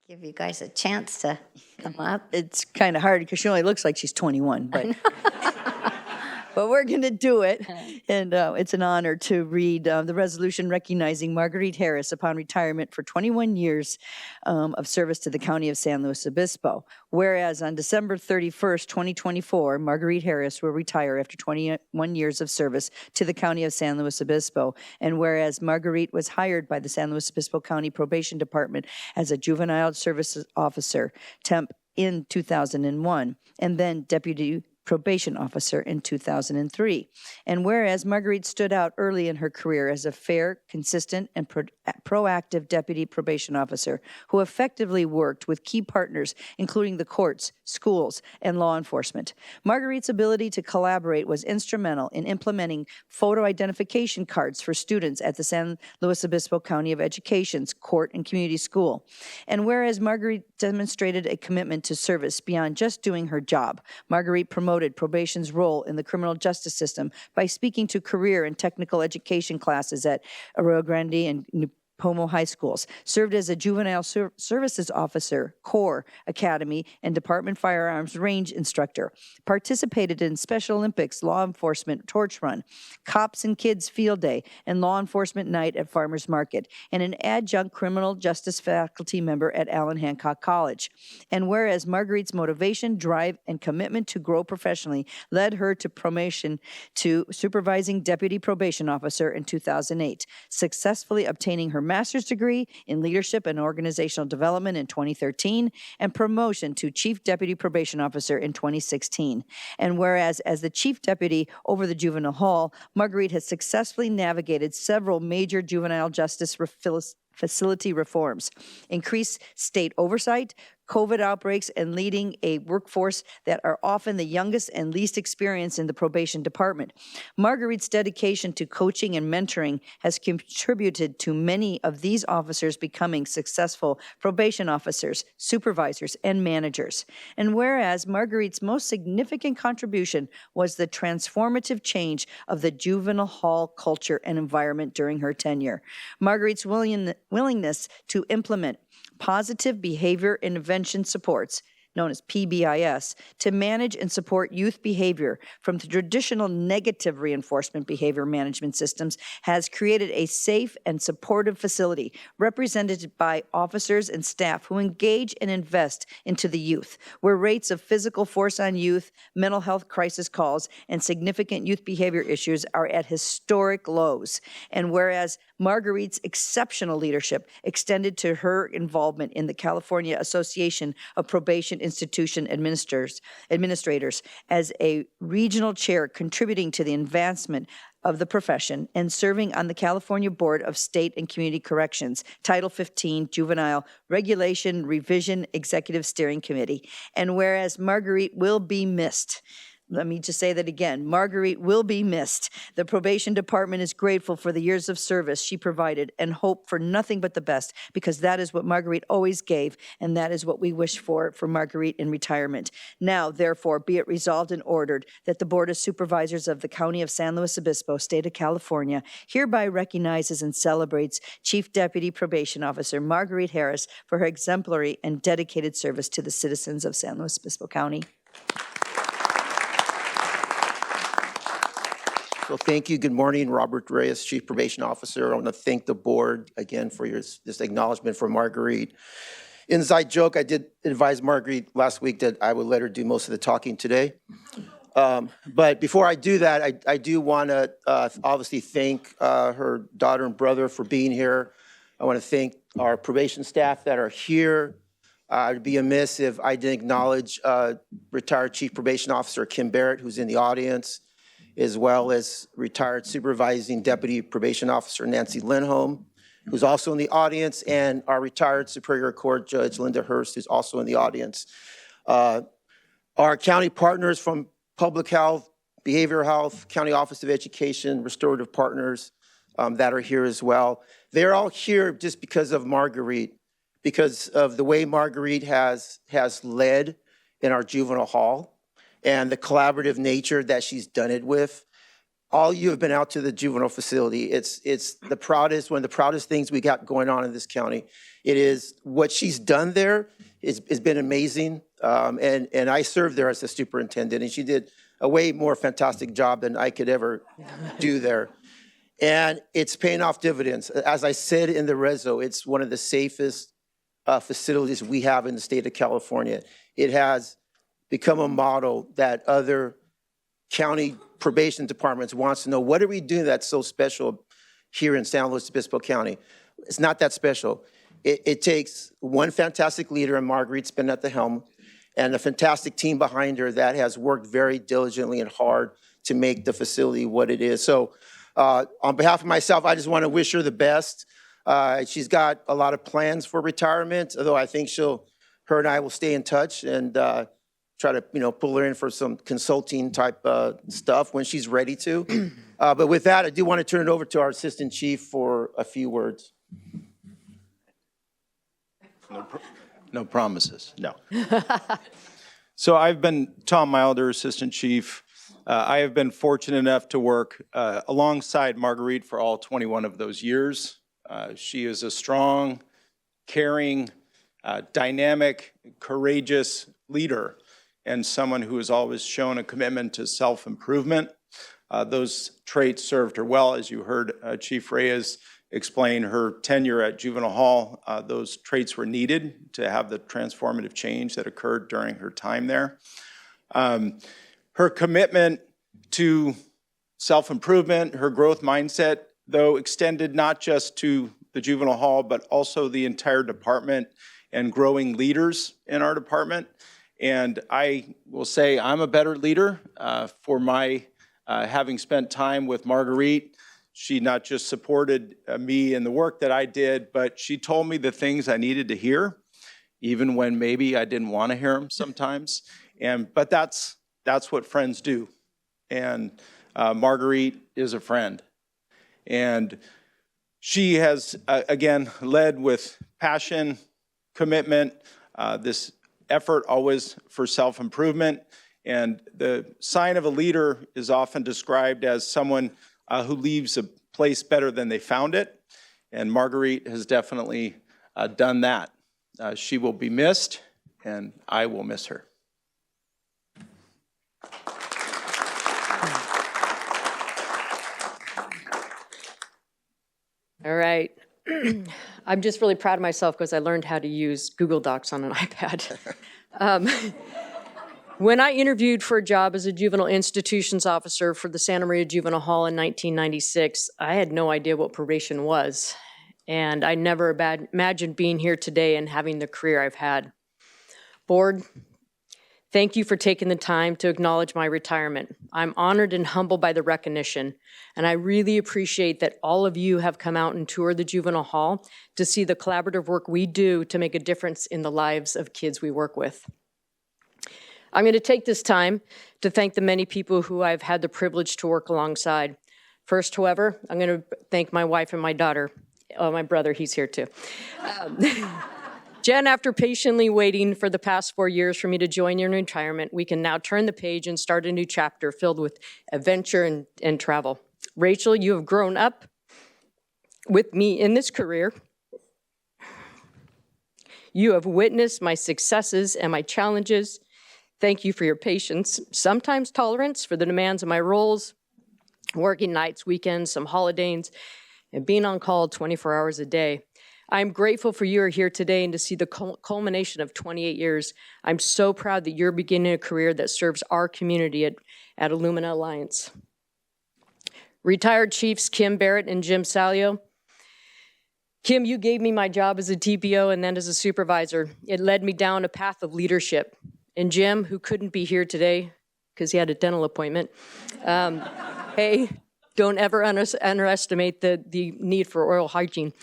Give you guys a chance to come up. It's kind of hard because she only looks like she's 21, but but we're going to do it. And it's an honor to read the resolution recognizing Marguerite Harris upon retirement for 21 years of service to the County of San Luis Obispo. Whereas on December 31st, 2024, Marguerite Harris will retire after 21 years of service to the County of San Luis Obispo. And whereas Marguerite was hired by the San Luis Obispo County Probation Department as a Juvenile Services Officer, temp, in 2001, and then Deputy Probation Officer in 2003. And whereas Marguerite stood out early in her career as a fair, consistent, and proactive Deputy Probation Officer who effectively worked with key partners, including the courts, schools, and law enforcement. Marguerite's ability to collaborate was instrumental in implementing photo identification cards for students at the San Luis Obispo County of Education's Court and Community School. And whereas Marguerite demonstrated a commitment to service beyond just doing her job, Marguerite promoted probation's role in the criminal justice system by speaking to career and technical education classes at Arroyo Grande and Pomo High Schools, served as a Juvenile Services Officer, Corps Academy, and Department Firearms Range Instructor, participated in Special Olympics, Law Enforcement Torch Run, Cops and Kids Field Day, and Law Enforcement Night at Farmers Market, and an adjunct criminal justice faculty member at Allan Hancock College. And whereas Marguerite's motivation, drive, and commitment to grow professionally led her to promotion to Supervising Deputy Probation Officer in 2008, successfully obtaining her master's degree in leadership and organizational development in 2013, and promotion to Chief Deputy Probation Officer in 2016. And whereas as the Chief Deputy over the Juvenile Hall, Marguerite has successfully navigated several major juvenile justice facility reforms, increased state oversight, COVID outbreaks, and leading a workforce that are often the youngest and least experienced in the probation department. Marguerite's dedication to coaching and mentoring has contributed to many of these officers becoming successful probation officers, supervisors, and managers. And whereas Marguerite's most significant contribution was the transformative change of the juvenile hall culture and environment during her tenure, Marguerite's willingness to implement positive behavior intervention supports, known as PBIS, to manage and support youth behavior from the traditional negative reinforcement behavior management systems has created a safe and supportive facility represented by officers and staff who engage and invest into the youth, where rates of physical force on youth, mental health crisis calls, and significant youth behavior issues are at historic lows. And whereas Marguerite's exceptional leadership extended to her involvement in the California Association of Probation Institution Administrators as a regional chair, contributing to the advancement of the profession and serving on the California Board of State and Community Corrections, Title 15 Juvenile Regulation Revision Executive Steering Committee. And whereas Marguerite will be missed, let me just say that again. Marguerite will be missed. The Probation Department is grateful for the years of service she provided and hope for nothing but the best, because that is what Marguerite always gave, and that is what we wish for Marguerite in retirement. Now, therefore, be it resolved and ordered that the Board of Supervisors of the County of San Luis Obispo, State of California, hereby recognizes and celebrates Chief Deputy Probation Officer Marguerite Harris for her exemplary and dedicated service to the citizens of San Luis Obispo County. So thank you. Good morning, Robert Reyes, Chief Probation Officer. I want to thank the board again for this acknowledgement for Marguerite. Inside joke, I did advise Marguerite last week that I would let her do most of the talking today. But before I do that, I do want to obviously thank her daughter and brother for being here. I want to thank our probation staff that are here. It'd be amiss if I didn't acknowledge retired Chief Probation Officer Kim Barrett, who's in the audience, as well as retired Supervising Deputy Probation Officer Nancy Lindholm, who's also in the audience, and our retired Superior Court Judge Linda Hurst, who's also in the audience. Our county partners from Public Health, Behavioral Health, County Office of Education, Restorative Partners that are here as well. They're all here just because of Marguerite, because of the way Marguerite has led in our juvenile hall, and the collaborative nature that she's done it with. all you have been out to the juvenile facility. It's the proudest, one of the proudest things we got going on in this county. It is what she's done there has been amazing. And I served there as the superintendent, and she did a way more fantastic job than I could ever do there. And it's paying off dividends. As I said in the reso, it's one of the safest facilities we have in the state of California. It has become a model that other county probation departments wants to know, what are we doing that's so special here in San Luis Obispo County? It's not that special. It takes one fantastic leader, and Marguerite's been at the helm, and a fantastic team behind her that has worked very diligently and hard to make the facility what it is. So on behalf of myself, I just want to wish her the best. She's got a lot of plans for retirement, although I think her and I will stay in touch and try to, pull her in for some consulting type stuff when she's ready to. But with that, I do want to turn it over to our Assistant Chief for a few words. No promises, no. So I've been Tom Milder, Assistant Chief. I have been fortunate enough to work alongside Marguerite for all 21 of those years. She is a strong, caring, dynamic, courageous leader, and someone who has always shown a commitment to self-improvement. Those traits served her well, as you heard Chief Reyes explain her tenure at Juvenile Hall. Those traits were needed to have the transformative change that occurred during her time there. Her commitment to self-improvement, her growth mindset, though, extended not just to the Juvenile Hall, but also the entire department and growing leaders in our department. And I will say I'm a better leader for my having spent time with Marguerite. She not just supported me in the work that I did, but she told me the things I needed to hear, even when maybe I didn't want to hear them sometimes. But that's what friends do. And Marguerite is a friend. And she has, again, led with passion, commitment, this effort always for self-improvement. And the sign of a leader is often described as someone who leaves a place better than they found it. And Marguerite has definitely done that. She will be missed, and I will miss her. All right. I'm just really proud of myself because I learned how to use Google Docs on an iPad. When I interviewed for a job as a juvenile institutions officer for the Santa Maria Juvenile Hall in 1996, I had no idea what probation was. And I never imagined being here today and having the career I've had. Board, thank you for taking the time to acknowledge my retirement. I'm honored and humbled by the recognition, and I really appreciate that all of you have come out and toured the Juvenile Hall to see the collaborative work we do to make a difference in the lives of kids we work with. I'm going to take this time to thank the many people who I've had the privilege to work alongside. First, however, I'm going to thank my wife and my daughter. Oh, my brother, he's here too. Jen, after patiently waiting for the past 4 years for me to join you in retirement, we can now turn the page and start a new chapter filled with adventure and travel. Rachel, you have grown up with me in this career. You have witnessed my successes and my challenges. Thank you for your patience, sometimes tolerance for the demands of my roles, working nights, weekends, some holidays, and being on call 24 hours a day. I'm grateful for you are here today and to see the culmination of 28 years. I'm so proud that you're beginning a career that serves our community at Illumina Alliance. Retired Chiefs Kim Barrett and Jim Salio. Kim, you gave me my job as a TPO and then as a supervisor. It led me down a path of leadership. And Jim, who couldn't be here today because he had a dental appointment, hey, don't ever underestimate the need for oral hygiene.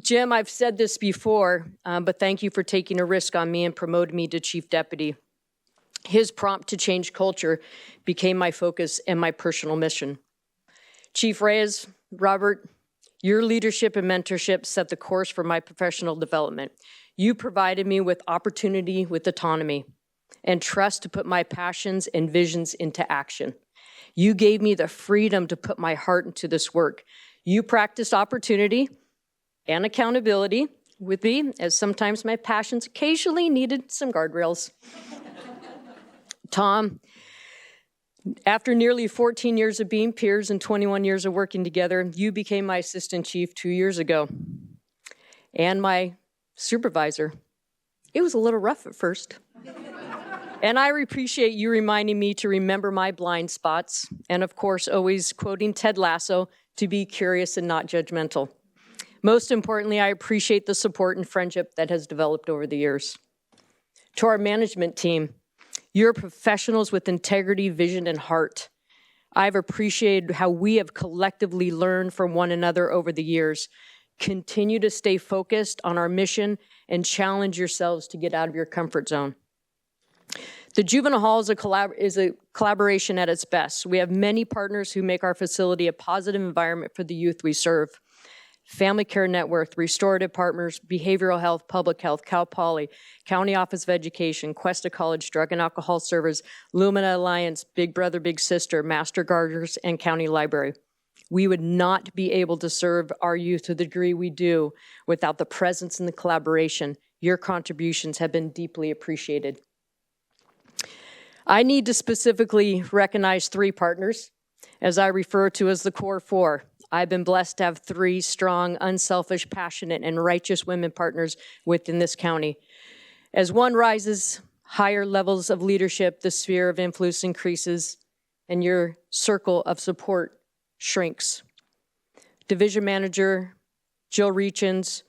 Jim, I've said this before, but thank you for taking a risk on me and promoting me to Chief Deputy. His prompt to change culture became my focus and my personal mission. Chief Reyes, Robert, your leadership and mentorship set the course for my professional development. You provided me with opportunity, with autonomy, and trust to put my passions and visions into action. You gave me the freedom to put my heart into this work. You practiced opportunity and accountability with me, as sometimes my passions occasionally needed some guardrails. Tom, after nearly 14 years of being peers and 21 years of working together, you became my assistant chief 2 years ago and my supervisor. It was a little rough at first. And I appreciate you reminding me to remember my blind spots, and of course, always quoting Ted Lasso, to be curious and not judgmental. Most importantly, I appreciate the support and friendship that has developed over the years. To our management team, you're professionals with integrity, vision, and heart. I've appreciated how we have collectively learned from one another over the years. Continue to stay focused on our mission and challenge yourselves to get out of your comfort zone. The Juvenile Hall is a collaboration at its best. We have many partners who make our facility a positive environment for the youth we serve. Family Care Network, Restorative Partners, Behavioral Health, Public Health, Cal Poly, County Office of Education, Cuesta College, Drug and Alcohol Service, Lumina Alliance, Big Brother, Big Sister, Master Gardeners, and County Library. We would not be able to serve our youth to the degree we do without the presence and the collaboration. Your contributions have been deeply appreciated. I need to specifically recognize 3 partners, as I refer to as the core 4. I've been blessed to have 3 strong, unselfish, passionate, and righteous women partners within this county. As one rises, higher levels of leadership, the sphere of influence increases, and your circle of support shrinks. Division Manager Jill Reachins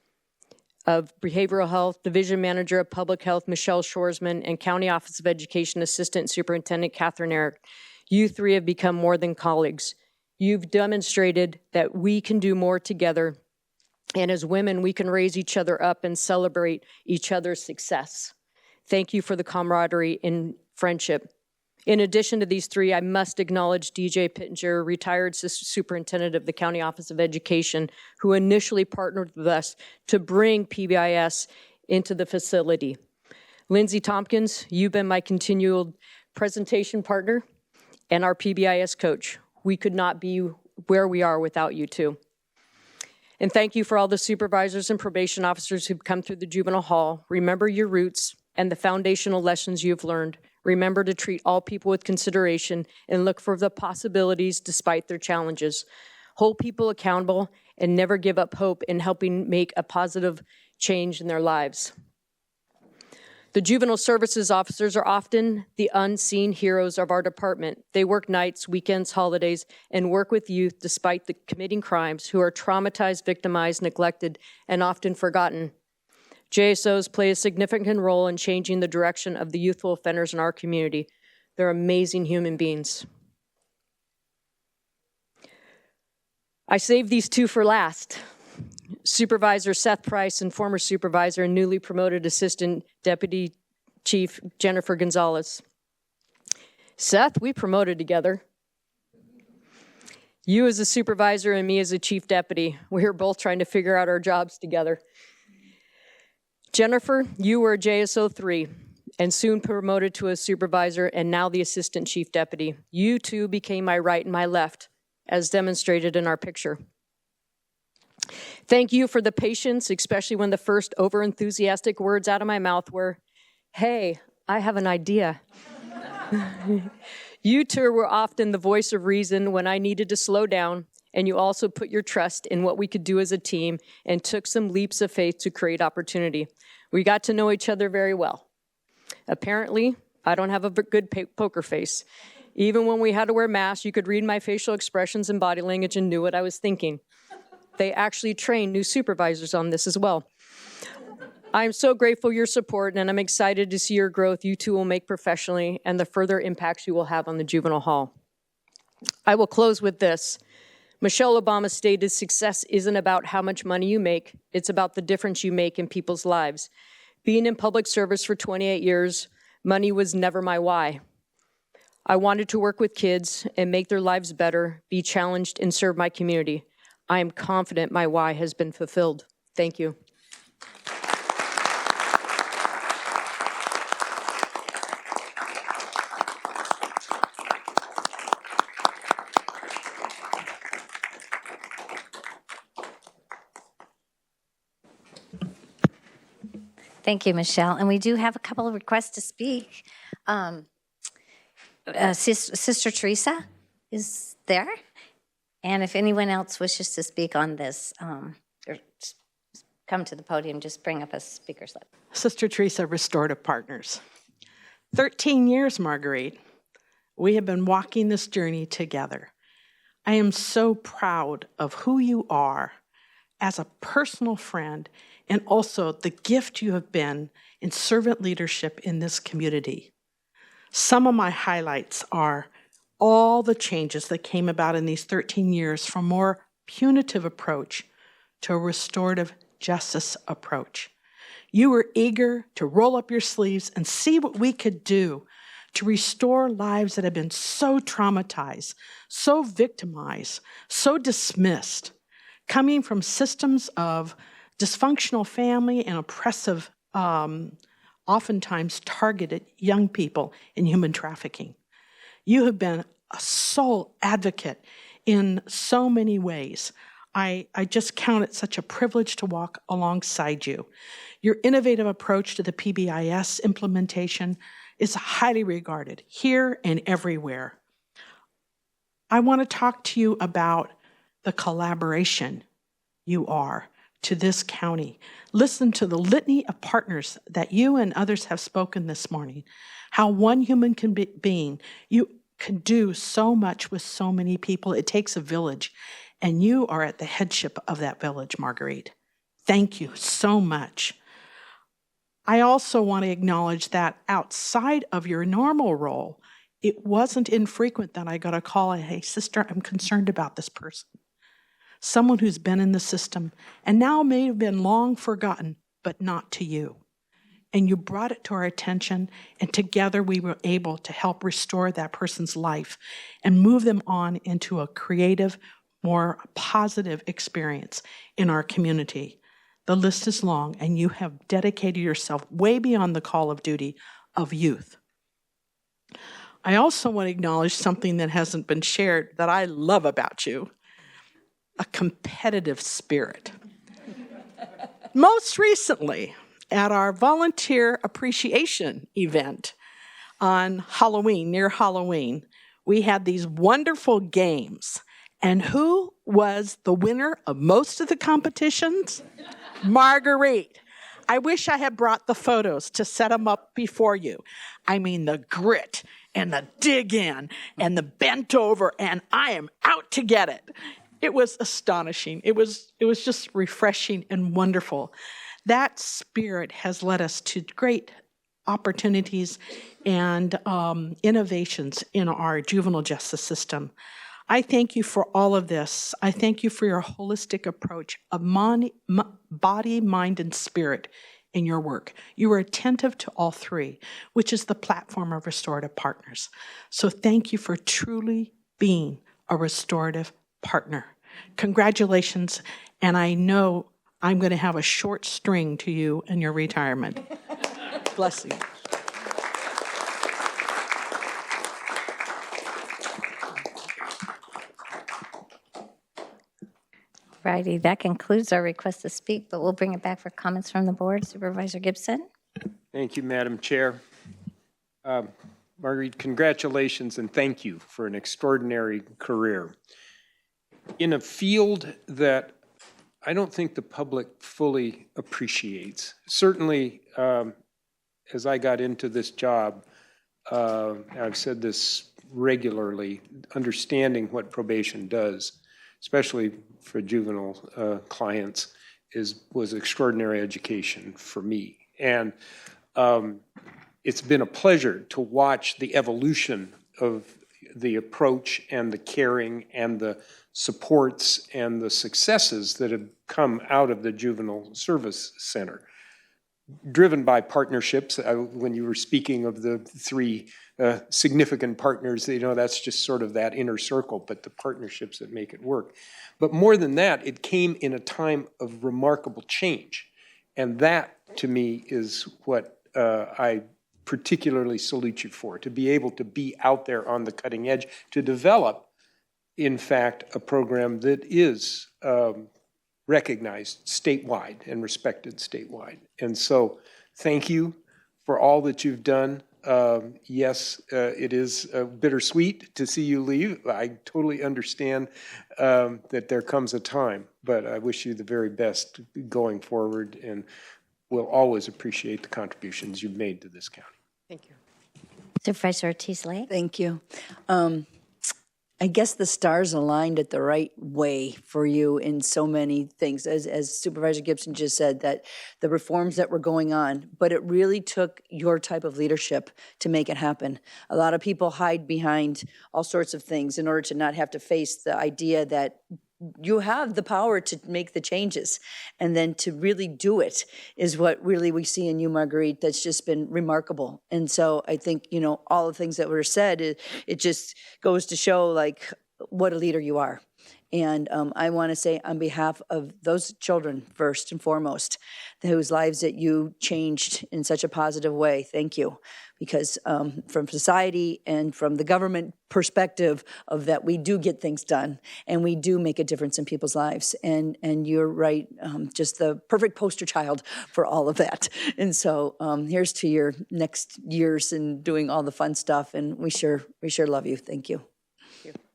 of Behavioral Health, Division Manager of Public Health Michelle Shoresman, and County Office of Education Assistant Superintendent Catherine Eric. You 3 have become more than colleagues. You've demonstrated that we can do more together, and as women, we can raise each other up and celebrate each other's success. Thank you for the camaraderie and friendship. In addition to these 3, I must acknowledge DJ Pittenger, retired superintendent of the County Office of Education, who initially partnered with us to bring PBIS into the facility. Lindsay Tompkins, you've been my continual presentation partner and our PBIS coach. We could not be where we are without you two. And thank you for all the supervisors and probation officers who've come through the Juvenile Hall. Remember your roots and the foundational lessons you've learned. Remember to treat all people with consideration and look for the possibilities despite their challenges. Hold people accountable and never give up hope in helping make a positive change in their lives. The Juvenile Services Officers are often the unseen heroes of our department. They work nights, weekends, holidays, and work with youth despite the committing crimes who are traumatized, victimized, neglected, and often forgotten. JSOs play a significant role in changing the direction of the youthful offenders in our community. They're amazing human beings. I saved these 2 for last. Supervisor Seth Price and former supervisor and newly promoted Assistant Deputy Chief Jennifer Gonzalez. Seth, we promoted together. You as a supervisor and me as a chief deputy. We were both trying to figure out our jobs together. Jennifer, you were a JSO 3 and soon promoted to a supervisor and now the assistant chief deputy. You two became my right and my left, as demonstrated in our picture. Thank you for the patience, especially when the first over-enthusiastic words out of my mouth were, "Hey, I have an idea." You two were often the voice of reason when I needed to slow down, and you also put your trust in what we could do as a team and took some leaps of faith to create opportunity. We got to know each other very well. Apparently, I don't have a good poker face. Even when we had to wear masks, you could read my facial expressions and body language and knew what I was thinking. They actually train new supervisors on this as well. I'm so grateful for your support, and I'm excited to see your growth you two will make professionally and the further impacts you will have on the Juvenile Hall. I will close with this. Michelle Obama stated, "Success isn't about how much money you make, it's about the difference you make in people's lives." Being in public service for 28 years, money was never my why. I wanted to work with kids and make their lives better, be challenged, and serve my community. I am confident my why has been fulfilled. Thank you. Thank you, Michelle. And we do have a couple of requests to speak. Sister Teresa is there. And if anyone else wishes to speak on this, or come to the podium, just bring up a speaker slip. Sister Teresa, Restorative Partners. 13 years, Marguerite. We have been walking this journey together. I am so proud of who you are as a personal friend and also the gift you have been in servant leadership in this community. Some of my highlights are all the changes that came about in these 13 years from more punitive approach to a restorative justice approach. You were eager to roll up your sleeves and see what we could do to restore lives that have been so traumatized, so victimized, so dismissed, coming from systems of dysfunctional family and oppressive, oftentimes targeted young people in human trafficking. You have been a sole advocate in so many ways. I just count it such a privilege to walk alongside you. Your innovative approach to the PBIS implementation is highly regarded here and everywhere. I want to talk to you about the collaboration you are to this county. Listen to the litany of partners that you and others have spoken this morning, how one human being, you can do so much with so many people. It takes a village, and you are at the headship of that village, Marguerite. Thank you so much. I also want to acknowledge that outside of your normal role, it wasn't infrequent that I got a call, hey, sister, I'm concerned about this person. Someone who's been in the system and now may have been long forgotten, but not to you. And you brought it to our attention, and together we were able to help restore that person's life and move them on into a creative, more positive experience in our community. The list is long, and you have dedicated yourself way beyond the call of duty of youth. I also want to acknowledge something that hasn't been shared that I love about you, a competitive spirit. Most recently, at our volunteer appreciation event on Halloween, near Halloween, we had these wonderful games. And who was the winner of most of the competitions? Marguerite. I wish I had brought the photos to set them up before you. I mean, the grit and the dig in and the bent over, and I am out to get it. It was astonishing. It was just refreshing and wonderful. That spirit has led us to great opportunities and innovations in our juvenile justice system. I thank you for all of this. I thank you for your holistic approach of body, mind, and spirit in your work. You are attentive to all three, which is the platform of Restorative Partners. So thank you for truly being a restorative partner. Congratulations, and I know I'm going to have a short string to you in your retirement. Bless you. Righty, that concludes our request to speak, but we'll bring it back for comments from the board. Supervisor Gibson? Thank you, Madam Chair. Marguerite, congratulations and thank you for an extraordinary career. In a field that I don't think the public fully appreciates. Certainly, as I got into this job, I've said this regularly, understanding what probation does, especially for juvenile clients, was extraordinary education for me. And it's been a pleasure to watch the evolution of the approach and the caring and the supports and the successes that have come out of the Juvenile Service Center, driven by partnerships. When you were speaking of the three significant partners, that's just sort of that inner circle, but the partnerships that make it work. But more than that, it came in a time of remarkable change. And that, to me, is what I particularly salute you for, to be able to be out there on the cutting edge, to develop, in fact, a program that is recognized statewide and respected statewide. And so thank you for all that you've done. Yes, it is bittersweet to see you leave. I totally understand that there comes a time, but I wish you the very best going forward, and we'll always appreciate the contributions you've made to this county. Thank you. Supervisor Ortiz-Lake? Thank you. I guess the stars aligned it the right way for you in so many things. As Supervisor Gibson just said, that the reforms that were going on, but it really took your type of leadership to make it happen. A lot of people hide behind all sorts of things in order to not have to face the idea that you have the power to make the changes, and then to really do it is what really we see in you, Marguerite. That's just been remarkable. And so I think, you know, all the things that were said, it just goes to show like what a leader you are. And I want to say on behalf of those children, first and foremost, whose lives that you changed in such a positive way, thank you. Because from society and from the government perspective of that, we do get things done and we do make a difference in people's lives. And you're right, just the perfect poster child for all of that. And so here's to your next years and doing all the fun stuff. And we sure love you. Thank you.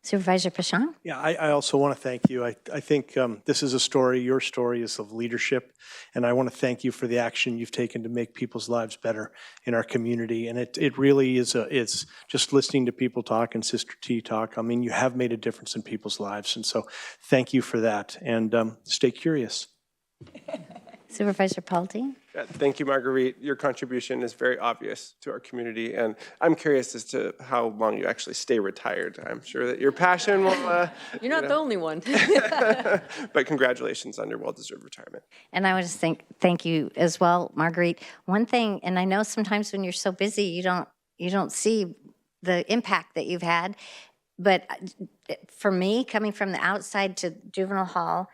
Supervisor Pashon? Yeah, I also want to thank you. I think this is a story, your story is of leadership, and I want to thank you for the action you've taken to make people's lives better in our community. And it really is, it's just listening to people talk and Sister T talk. I mean, you have made a difference in people's lives, and so thank you for that, and stay curious. Supervisor Paulty? Thank you, Marguerite. Your contribution is very obvious to our community, and I'm curious as to how long you actually stay retired. I'm sure that your passion will... You're not the only one. But congratulations on your well-deserved retirement. And I would just thank you as well, Marguerite. One thing, and I know sometimes when you're so busy, you don't see the impact that you've had, but for me, coming from the outside to Juvenile Hall,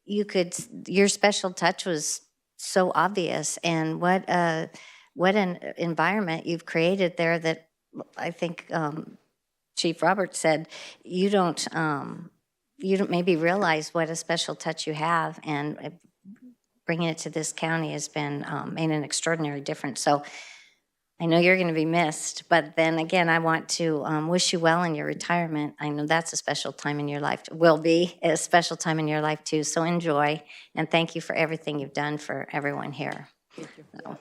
your special touch was so obvious, and what an environment you've created there that I think Chief Roberts said you don't maybe realize what a special touch you have, and bringing it to this county has been made an extraordinary difference. So I know you're going to be missed, but then again, I want to wish you well in your retirement. I know that's a special time in your life, will be a special time in your life too, so enjoy, and thank you for everything you've done for everyone here. Thank you. So.